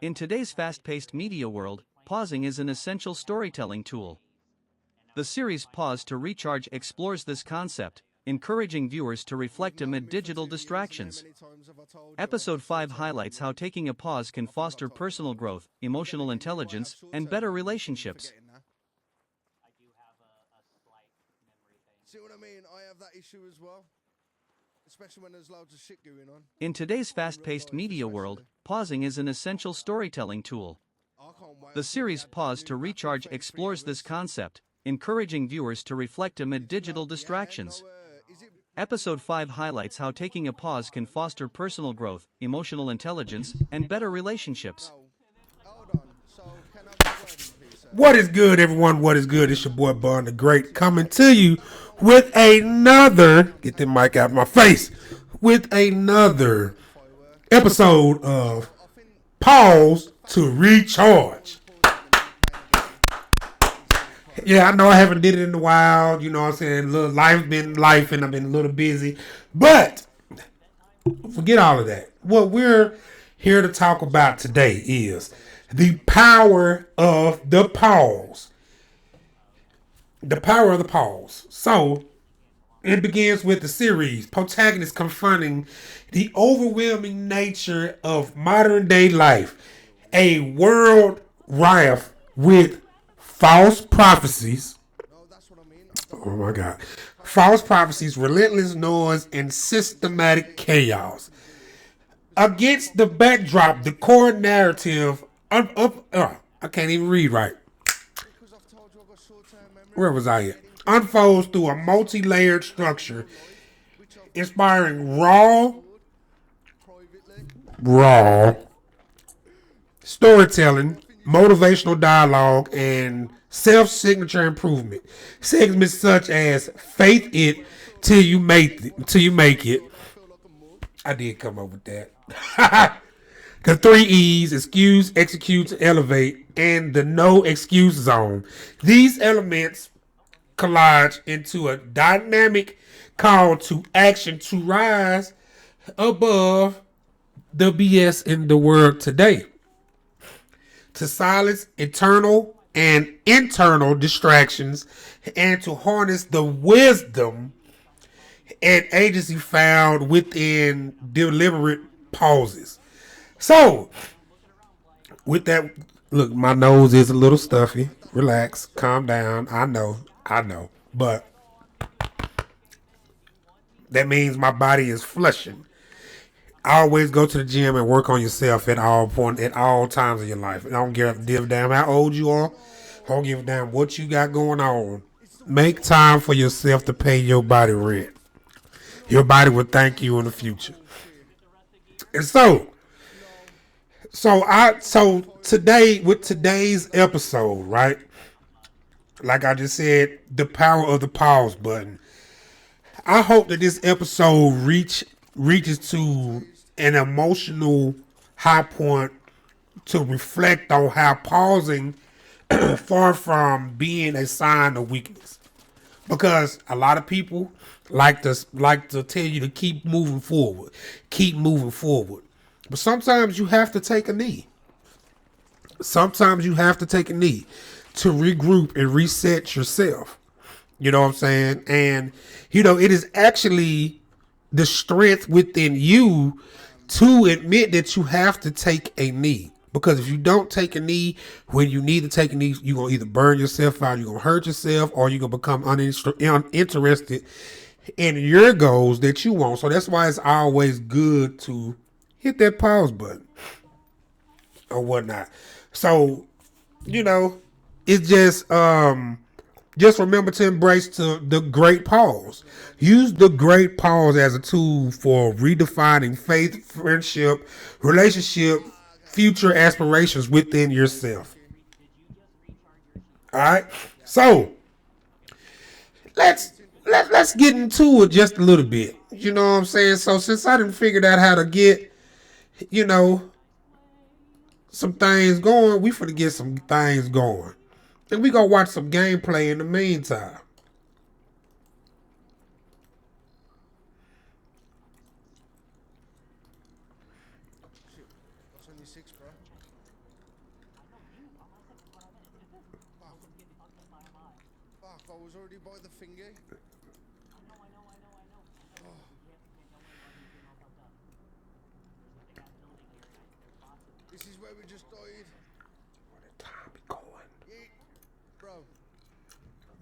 In today's fast-paced media world, pausing is an essential storytelling tool. The series Pause to Recharge explores this concept, encouraging viewers to reflect amid digital distractions. Episode 5 highlights how taking a pause can foster personal growth, emotional intelligence, and better relationships. See what I mean? I have that issue as well. Especially when there's loads of shit going on. In today's fast-paced media world, pausing is an essential storytelling tool. The series Pause to Recharge explores this concept, encouraging viewers to reflect amid digital distractions. Episode 5 highlights how taking a pause can foster personal growth, emotional intelligence, and better relationships. What is good, everyone? What is good? It's your boy Bon the Great coming to you with another, get the mic out of my face, with another episode of Pause to Recharge. Yeah, I know I haven't did it in a while. You know what I'm saying? Life's been life and I've been a little busy. But forget all of that. What we're here to talk about today is the power of the pause. The power of the pause. So, it begins with the series, protagonists confronting the overwhelming nature of modern day life. A world rife with false prophecies. Oh my God. False prophecies, relentless noise, and systematic chaos. Against the backdrop, the core narrative I can't even read right. Where was I at? Unfolds through a multi-layered structure, inspiring raw storytelling, motivational dialogue, and self-signature improvement. Segments such as "Faith It Till You Make It." I did come up with that. The 3 E's, excuse, execute, elevate, and the no excuse zone. These elements collage into a dynamic call to action to rise above the BS in the world today. To silence internal and internal distractions and to harness the wisdom and agency found within deliberate pauses. So, with that, look, my nose is a little stuffy. Relax, calm down. I know. But that means my body is flushing. Always go to the gym and work on yourself at all times of your life. I don't give a damn how old you are. I don't give a damn what you got going on. Make time for yourself to pay your body rent. Your body will thank you in the future. And so today with today's episode, right? Like I just said, the power of the pause button. I hope that this episode reaches to an emotional high point to reflect on how pausing far from being a sign of weakness. Because a lot of people like to tell you to keep moving forward. Keep moving forward. But sometimes you have to take a knee. Sometimes you have to take a knee to regroup and reset yourself. You know what I'm saying? And, it is actually the strength within you to admit that you have to take a knee. Because if you don't take a knee when you need to take a knee, you're going to either burn yourself out, you're going to hurt yourself, or you're going to become uninterested in your goals that you want. So that's why it's always good to hit that pause button or whatnot. So, it's just remember to embrace the great pause. Use the great pause as a tool for redefining faith, friendship, relationship, future aspirations within yourself. All right. So let's get into it just a little bit. You know what I'm saying? So since I didn't figure out how to get, some things going, we finna get some things going. And we gonna watch some gameplay in the meantime. 26, bro. Fuck, I was already by the thingy. This is where we just died. Where the time be going? Yeah, bro.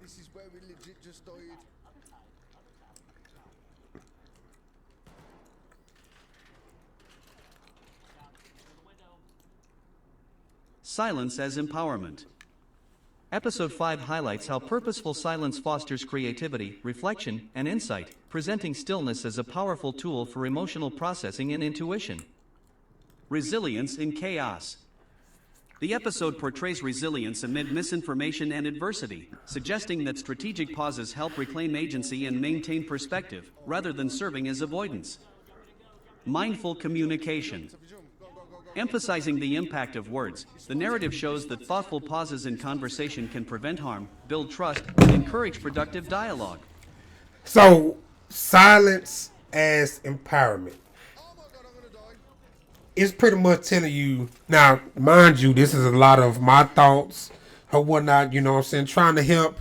This is where we legit just died. Silence as empowerment. Episode 5 highlights how purposeful silence fosters creativity, reflection, and insight, presenting stillness as a powerful tool for emotional processing and intuition. Resilience in chaos. The episode portrays resilience amid misinformation and adversity, suggesting that strategic pauses help reclaim agency and maintain perspective, rather than serving as avoidance. Mindful communication. Emphasizing the impact of words, the narrative shows that thoughtful pauses in conversation can prevent harm, build trust, and encourage productive dialogue. So, silence as empowerment. Oh my god, I'm gonna die. It's pretty much telling you, now, mind you, this is a lot of my thoughts or whatnot, you know what I'm saying, trying to help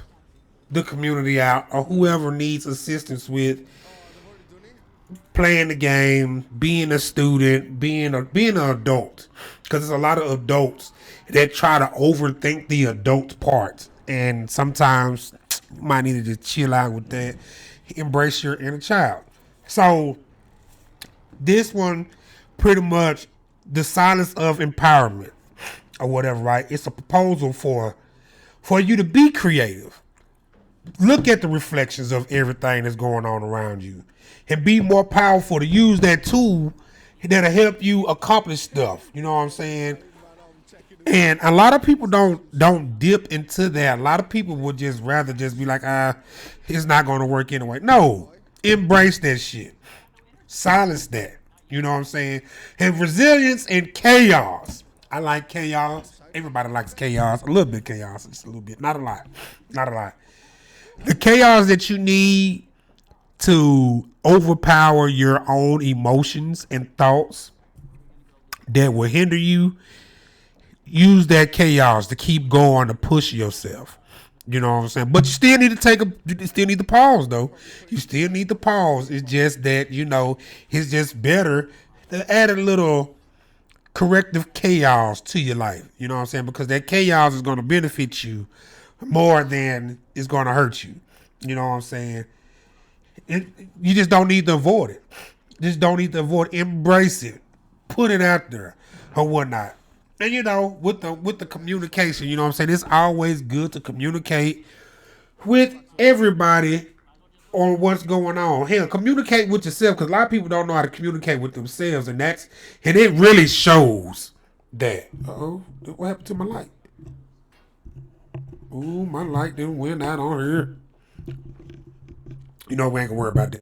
the community out or whoever needs assistance with Oh, they've already done it. playing the game, being a student, being an adult. Because there's a lot of adults that try to overthink the adult part. And sometimes you might need to just chill out with that. Embrace your inner child. So this one, pretty much the silence of empowerment or whatever, right? It's a proposal for you to be creative. Look at the reflections of everything that's going on around you and be more powerful to use that tool that'll help you accomplish stuff. You know what I'm saying? And a lot of people don't dip into that. A lot of people would just rather just be like, it's not going to work anyway. No, embrace that shit. Silence that. You know what I'm saying? And resilience and chaos. I like chaos. Everybody likes chaos. A little bit chaos. Just a little bit. Not a lot. Not a lot. The chaos that you need to overpower your own emotions and thoughts that will hinder you, use that chaos to keep going, to push yourself. You know what I'm saying? But you still need to you still need to pause though. You still need to pause. It's just that, it's just better to add a little corrective chaos to your life. You know what I'm saying? Because that chaos is going to benefit you more than it's going to hurt you. You know what I'm saying? You just don't need to avoid it. Just don't need to avoid it. Embrace it. Put it out there or whatnot. And with the communication, you know what I'm saying? It's always good to communicate with everybody on what's going on. Hell, communicate with yourself, because a lot of people don't know how to communicate with themselves, and it really shows that. Uh-oh, what happened to my light? Ooh, my light didn't went out on here. We ain't gonna worry about that.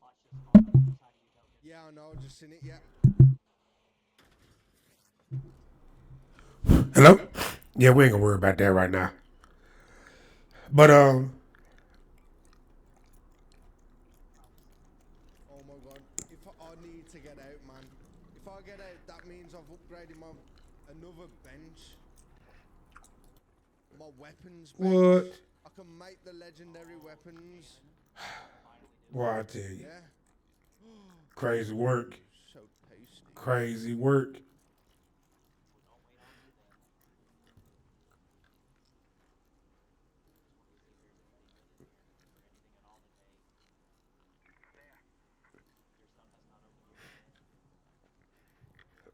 Yeah, I know, just seen it, yeah. Hello? Yeah, we ain't gonna worry about that right now. But Oh my god, if I need to get out, man. If I get out, that means I've upgraded another bench. My weapons bench. What? I can make the legendary weapons. Well, I tell you, Yeah. crazy work. So tasty. Crazy work.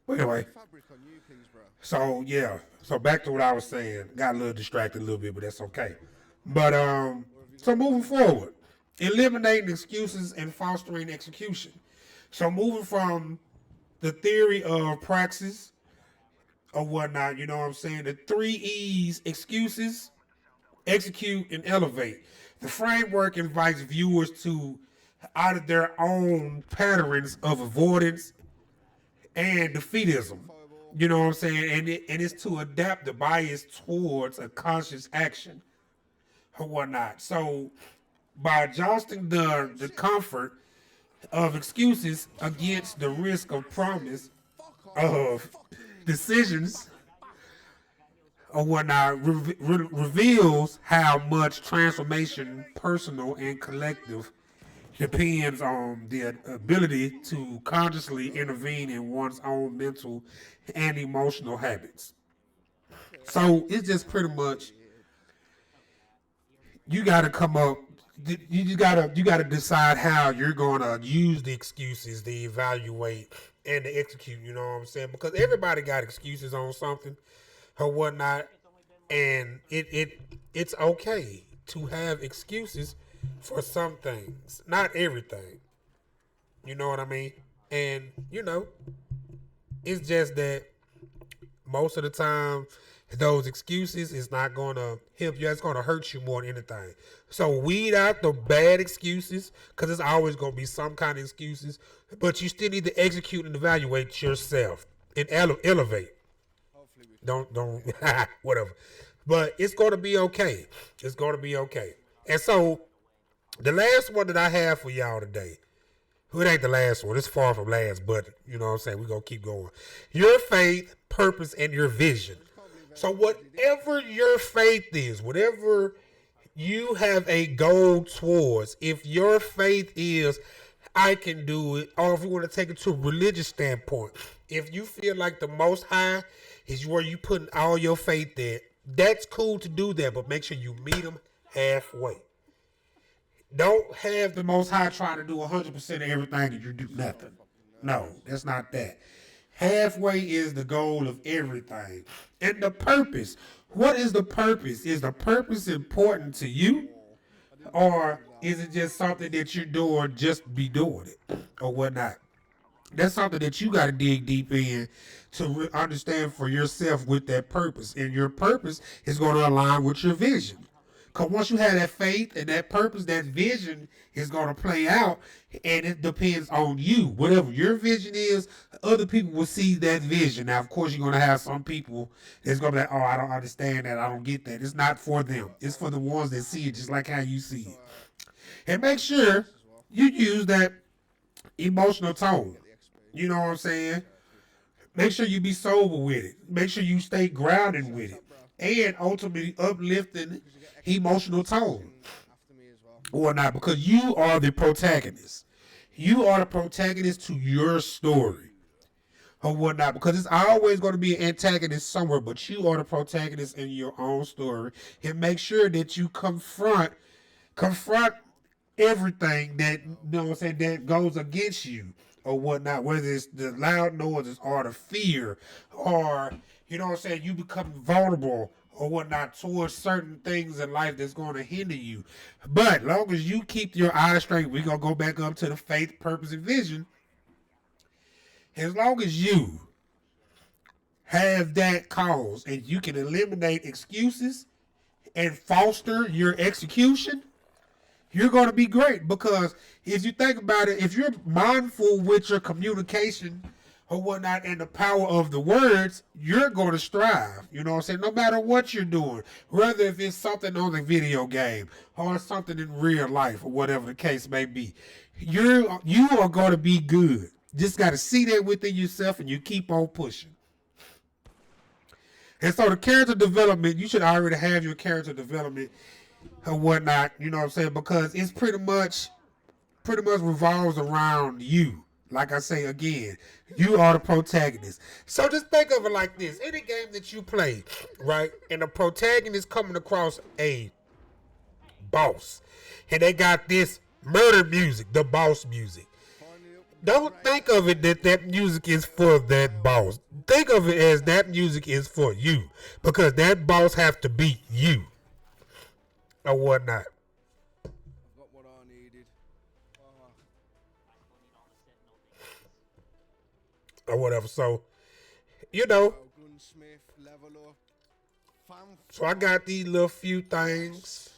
But anyway, Fabric on you, please, bro. so back to what I was saying. Got a little distracted a little bit, but that's okay. But so moving forward, eliminating excuses and fostering execution. So moving from the theory of praxis or whatnot, you know what I'm saying? The 3 E's: excuses, execute, and elevate. The framework invites viewers to out of their own patterns of avoidance and defeatism. You know what I'm saying? And it's to adapt the bias towards a conscious action or whatnot. So by adjusting the comfort of excuses against the risk of promise of decisions or whatnot reveals how much transformation, personal and collective, depends on the ability to consciously intervene in one's own mental and emotional habits. So it's just pretty much you got to come up. You gotta decide how you're gonna use the excuses to evaluate and to execute. You know what I'm saying? Because everybody got excuses on something or whatnot, and it's okay to have excuses for some things, not everything. You know what I mean? And it's just that most of the time those excuses is not going to help you. It's going to hurt you more than anything. So weed out the bad excuses, because it's always going to be some kind of excuses, but you still need to execute and evaluate yourself and elevate. Don't whatever. But it's going to be okay. It's going to be okay. And so the last one that I have for y'all today, it ain't the last one. It's far from last, but you know what I'm saying? We're going to keep going. Your faith, purpose, and your vision. So whatever your faith is, whatever you have a goal towards, if your faith is, I can do it, or if you want to take it to a religious standpoint, if you feel like the Most High is where you putting all your faith in, that's cool to do that, but make sure you meet them halfway. Don't have the Most High trying to do 100% of everything and you do nothing. No, that's not that. Halfway is the goal of everything. And the purpose. What is the purpose? Is the purpose important to you? Or is it just something that you're doing just to be doing it? Or whatnot? That's something that you got to dig deep in to understand for yourself with that purpose. And your purpose is going to align with your vision. Because once you have that faith and that purpose, that vision is going to play out, and it depends on you. Whatever your vision is, other people will see that vision. Now, of course, you're going to have some people that's going to be like, oh, I don't understand that. I don't get that. It's not for them. It's for the ones that see it just like how you see it. And make sure you use that emotional tone. You know what I'm saying? Make sure you be sober with it. Make sure you stay grounded with it. And ultimately uplifting emotional tone or not, because you are the protagonist. You are the protagonist to your story or whatnot, because it's always going to be an antagonist somewhere, but you are the protagonist in your own story. And make sure that you confront everything that, you know what I'm saying, that goes against you or whatnot, whether it's the loud noises or the fear or, you know what I'm saying, you become vulnerable or whatnot towards certain things in life that's going to hinder you. But long as you keep your eyes straight, we're going to go back up to the faith, purpose, and vision. As long as you have that cause and you can eliminate excuses and foster your execution, you're going to be great. Because if you think about it, if you're mindful with your communication or whatnot and the power of the words, you're going to strive. You know what I'm saying? No matter what you're doing, whether if it's something on the video game or something in real life or whatever the case may be, you are going to be good. Just got to see that within yourself and you keep on pushing. And so the character development, you should already have your character development or whatnot, you know what I'm saying? Because it's pretty much revolves around you. Like I say again, you are the protagonist. So just think of it like this. Any game that you play, right, and the protagonist coming across a boss, and they got this murder music, the boss music. Don't think of it that music is for that boss. Think of it as that music is for you. Because that boss have to beat you. Or whatnot. Got what I needed. Or whatever. So, you know. Gunsmith, leveler, So I got these little few things.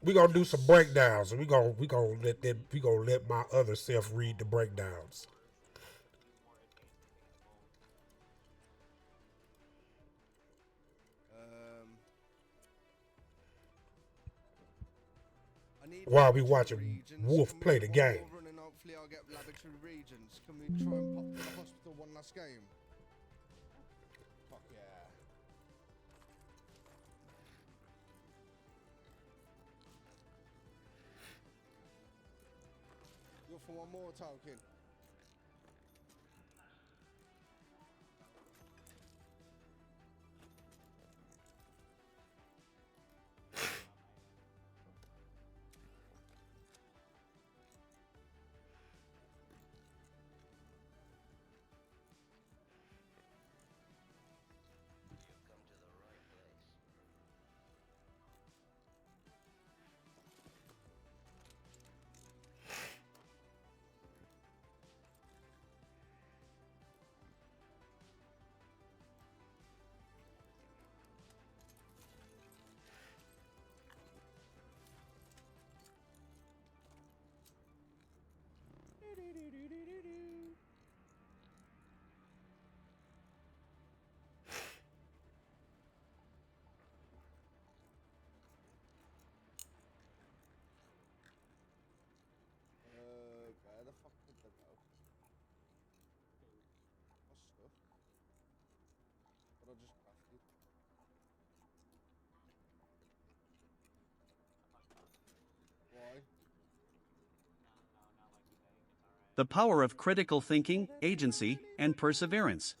We gonna do some breakdowns, and we gonna let my other self read the breakdowns. While we watching Wolf play the game. And hopefully I'll get laboratory regions. Can we try and pop to the hospital one last game? for one more token. Where the fuck did that go? What's stuff? What I just crafted? Why? The power of critical thinking, agency, and perseverance.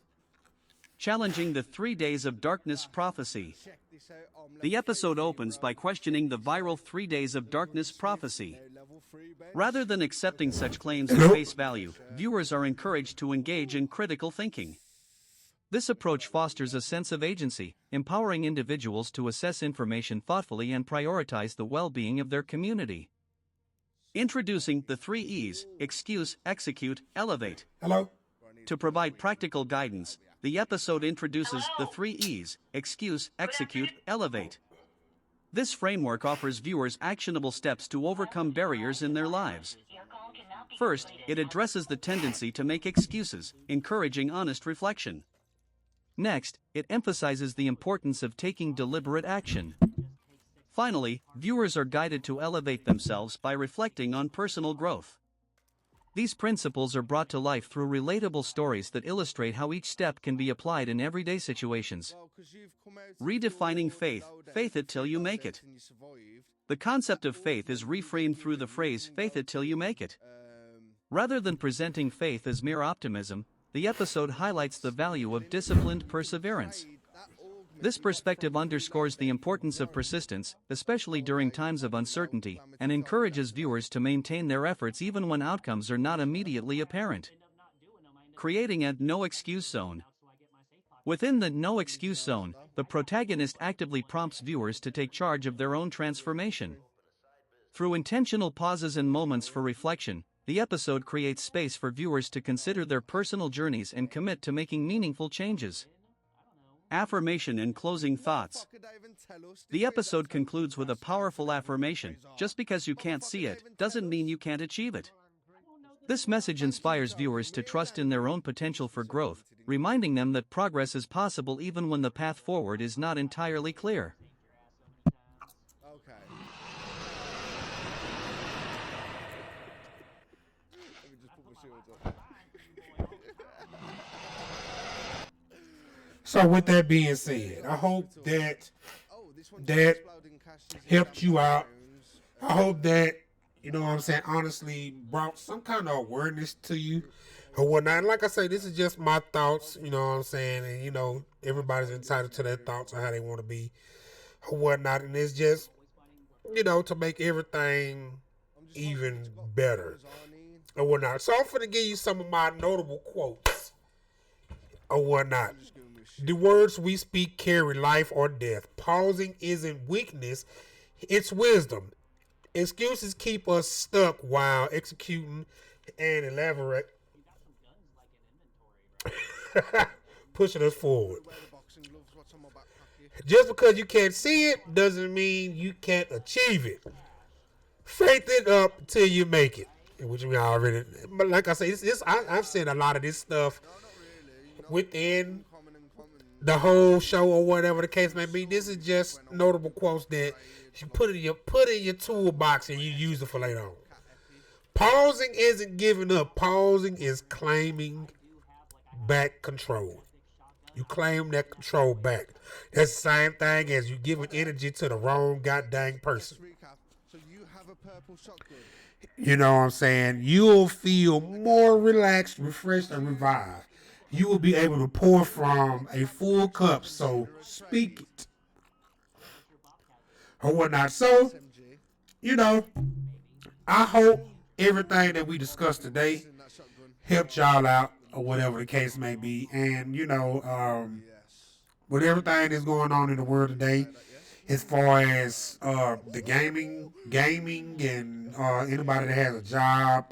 Challenging the 3 Days of Darkness prophecy. Check this out. I'm The level episode 3, opens bro. by questioning the viral 3 Days of Darkness prophecy. Now level 3, bench. Rather than accepting such claims at face value, viewers are encouraged to engage in critical thinking. This approach fosters a sense of agency, empowering individuals to assess information thoughtfully and prioritize the well-being of their community. Introducing the 3 E's: excuse, execute, elevate. Hello? To provide practical guidance, the episode introduces the 3 E's: excuse, execute, elevate. This framework offers viewers actionable steps to overcome barriers in their lives. First, it addresses the tendency to make excuses, encouraging honest reflection. Next, it emphasizes the importance of taking deliberate action. Finally, viewers are guided to elevate themselves by reflecting on personal growth. These principles are brought to life through relatable stories that illustrate how each step can be applied in everyday situations. Well, 'cause you've come out Redefining your faith, loadout, faith it till you make it. and you survived. The concept of faith is reframed through the phrase, faith it till you make it. Rather than presenting faith as mere optimism, the episode highlights the value of disciplined perseverance. This perspective underscores the importance of persistence, especially during times of uncertainty, and encourages viewers to maintain their efforts even when outcomes are not immediately apparent. Creating a no-excuse zone. Within the no-excuse zone, the protagonist actively prompts viewers to take charge of their own transformation. Through intentional pauses and moments for reflection, the episode creates space for viewers to consider their personal journeys and commit to making meaningful changes. Affirmation and closing thoughts. The episode concludes with a powerful affirmation: just because you can't see it, doesn't mean you can't achieve it. This message inspires viewers to trust in their own potential for growth, reminding them that progress is possible even when the path forward is not entirely clear. Okay. Let me just put my shields up. So with that being said, I hope that Oh, this one that exploding caches helped you out. rounds. I hope that, you know what I'm saying, honestly brought some kind of awareness to you or whatnot. And like I say, this is just my thoughts, you know what I'm saying, and you know, everybody's entitled to their thoughts on how they want to be or whatnot. And it's just, you know, to make everything I'm just even hoping it's got better colours on it. or whatnot. So I'm finna give you some of my notable quotes or whatnot. I'm just giving me shit. The words we speak carry life or death. Pausing isn't weakness, it's wisdom. Excuses keep us stuck while executing and elaborate, pushing us forward. Wear the boxing gloves, what's on my back pocket? Just because you can't see it doesn't mean you can't achieve it. Faith it up till you make it. Which we already, but like I say, I've said a lot of this stuff No, not really. You know, within common. the whole show or whatever the case may be. This is just notable quotes that you put in your toolbox and you use it for later on. Pausing isn't giving up. Pausing is claiming back control. You claim that control back. That's the same thing as you giving energy to the wrong goddamn person. Recap. So you have a a purple shotgun. You know what I'm saying? You'll feel more relaxed, refreshed, and revived. You will be able to pour from a full cup, so speak it. Or whatnot. So, SMG. you know, I hope everything that we discussed today In that shotgun. helped y'all out, or whatever the case may be. And, you know, Yes. with everything that's going on in the world today, as far as the gaming and anybody that has a job,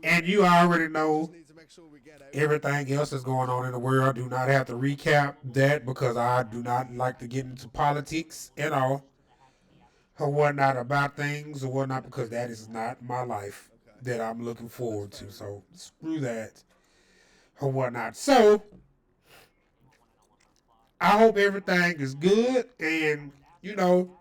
and you already know Need to make sure we get out. everything else that's going on in the world. I do not have to recap that because I do not like to get into politics at all or whatnot about things or whatnot, because that is not my life that I'm looking forward to. So screw that or whatnot. So I hope everything is good, and you know,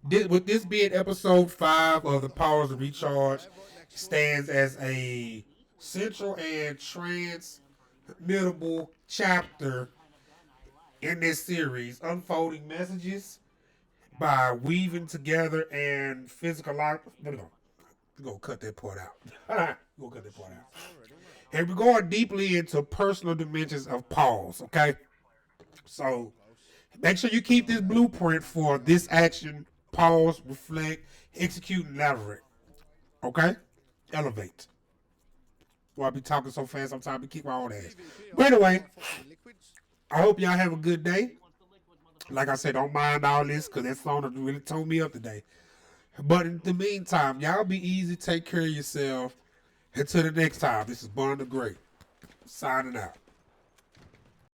with this being episode 5 of the Pause to Recharge, stands as a central and transmittable chapter in this series, unfolding messages by weaving together and physical life. We're gonna cut that part out. We're gonna cut that part out. And we're going deeply into personal dimensions of pause, okay? So make sure you keep this blueprint for this action: pause, reflect, execute, and elaborate. Okay? Elevate. Well, I be talking so fast sometimes I keep my own ass. But anyway, I hope y'all have a good day. Like I said, don't mind all this because that song really tore me up today. But in the meantime, y'all be easy, take care of yourself. Until the next time, this is bonthagreat, signing out.